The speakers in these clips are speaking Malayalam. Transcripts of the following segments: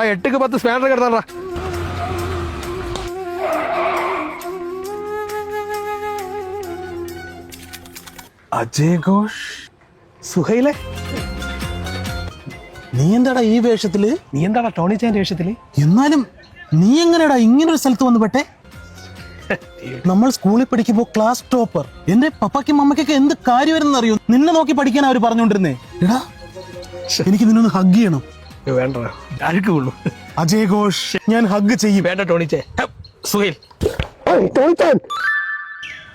8ക്ക് 10 സ്പാനർ കിടത്താ. അജയ് ഘോഷ്, സുഹൈലെ, നീ എന്താടാ ഈ വേഷത്തില്? നീ എന്താടാ ടോണി ചാന്റെ വേഷത്തില്? എന്നാലും നീ എങ്ങനെയാടാ ഇങ്ങനൊരു സ്ഥലത്ത് വന്ന് പെട്ടെ? നമ്മൾ സ്കൂളിൽ പഠിക്കുമ്പോ ക്ലാസ് ടോപ്പർ. എന്റെ പപ്പയ്ക്കും അമ്മയ്ക്കൊക്കെ എന്ത് കാര്യമായിരുന്നു അറിയോ? നിന്നെ നോക്കി പഠിക്കാൻ അവർ പറഞ്ഞോണ്ടിരുന്നേ. എടാ, എനിക്ക് നിന്നൊന്ന് ഹഗ് ചെയ്യണം. വേണ്ട, ആർക്ക് കൊള്ളു. അജയ് ഘോഷ്, ഞാൻ ഹഗ് ചെയ്യും. വേണ്ട ടോണി ചേ. സുഹൈൽ,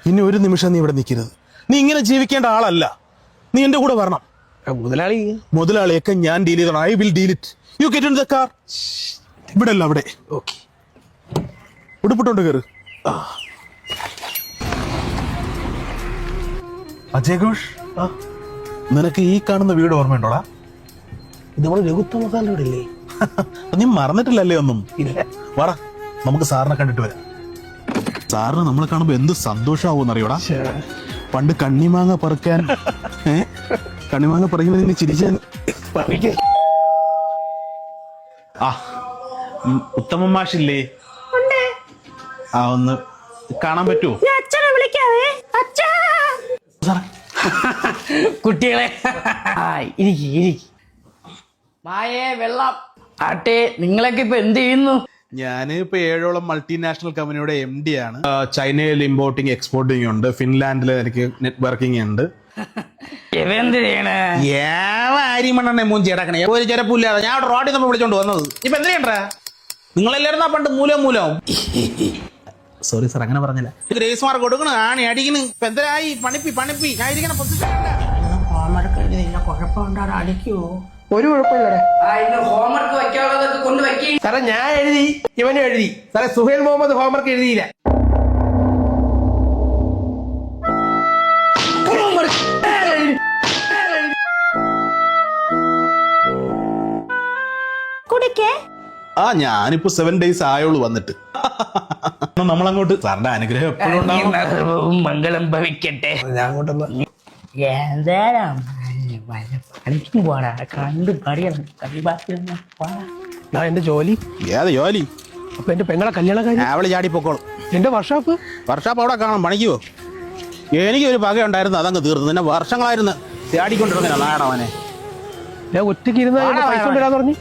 ഇനി ഒരു നിമിഷം നീ ഇവിടെ നിൽക്കരുത്. നീ ഇങ്ങനെ ജീവിക്കേണ്ട ആളല്ല. നീ എന്റെ കൂടെ വരണം. മുതലാളിയൊക്കെ ഞാൻ ഡീൽ ചെയ്തോളാം. I will deal it. You get in the car. ഇവിടെ അല്ല, അവിടെ. ഓക്കെ, ഉടുപ്പിട്ടോണ്ട് കയറ്. അജയ് ഘോഷ്, നിനക്ക് ഈ കാണുന്ന വീട് ഓർമ്മയുണ്ടോടാ? ഇത് നമ്മള് രഘുത്തമസാന്റെ വീട് ഇല്ലേ? നീ മറന്നിട്ടില്ലല്ലേ ഒന്നും? ഇല്ല. വാടാ, നമുക്ക് സാറിനെ കണ്ടിട്ട് വരാം. സാറിന് നമ്മളെ കാണുമ്പോ എന്ത് സന്തോഷമാവും അറിയോടാ? പണ്ട് കണ്ണിമാങ്ങ പറിക്കാൻ കണ്ണിമാങ്ങ പറിക്കുന്നതിന് ചിരിച്ചാൽ ഉത്തമ മാഷില്ലേ? ഒന്ന് കാണാൻ പറ്റുമോ? കുട്ടികളെ മായേ വെള്ളം ആട്ടെ. നിങ്ങളൊക്കെ ഇപ്പൊ എന്ത് ചെയ്യുന്നു? ഞാൻ ഇപ്പൊ 7ഓളം മൾട്ടിനാഷണൽ കമ്പനിയുടെ MD ആണ്. ചൈനയിൽ ഇമ്പോർട്ടിങ് എക്സ്പോർട്ടിങ് ഉണ്ട്. ഫിൻലാൻഡിൽ എനിക്ക് നെറ്റ്വർക്കിംഗ് ഉണ്ട്. ഒരു ചെറുപ്പില്ലാതെ ഞാൻ റോഡിൽ നമ്മൾ വിളിച്ചോണ്ട് വന്നത്. ഇപ്പൊ എന്ത് ചെയ്യണ്ടാ? നിങ്ങളെല്ലാരും പണ്ട് മൂലം സോറി സാർ, അങ്ങനെ പറഞ്ഞില്ല. ഗ്രേസ് മാർക്ക് കൊടുക്കണ ആണി അടിക്കണ്. ഇപ്പൊ എന്തരായി? പണിപ്പി ഞാൻ ഇരിക്കണ അടിക്കുവോ? ഒരു കുഴപ്പമില്ലടേ ഹോംവർക്ക് വയ്ക്കാനുള്ളതൊക്കെ കൊണ്ട് വയ്ക്കി. സാറേ, ഞാൻ എഴുതി, ഇവനും എഴുതി. സാറേ, സുഹൈൽ മുഹമ്മദ് ഹോംവർക്ക് എഴുതിയില്ല. ഞാനിപ്പോ 7 days ആയോളൂ വന്നിട്ട്. നമ്മളങ്ങോട്ട് സാറിന്റെ അനുഗ്രഹം എപ്പോഴും ഉണ്ടാവും. മംഗളം ഭവിക്കട്ടെ. ഞാൻ അങ്ങോട്ടൊന്ന് പണിക്കും പോടാ, കണ്ടു പടിയാണ്. എന്റെ ജോലി. ഏത് ജോലി? അപ്പൊ എന്റെ പെങ്ങളെ കല്യാണം കഴിഞ്ഞ അവള് ചാടി പൊക്കോളും. എന്റെ വർഷാപ്പ് അവിടെ കാണാം. പണിക്കുവോ? എനിക്കൊരു പക ഉണ്ടായിരുന്നു, അതങ്ങ് തീർന്നു. പിന്നെ വർഷങ്ങളായിരുന്നു ചാടിക്കൊണ്ടിരുന്ന നാടവനെ. ഞാൻ ഒറ്റയ്ക്ക് ഇരുന്ന് പൈസ കൊണ്ടുവരാന്ന് പറഞ്ഞു.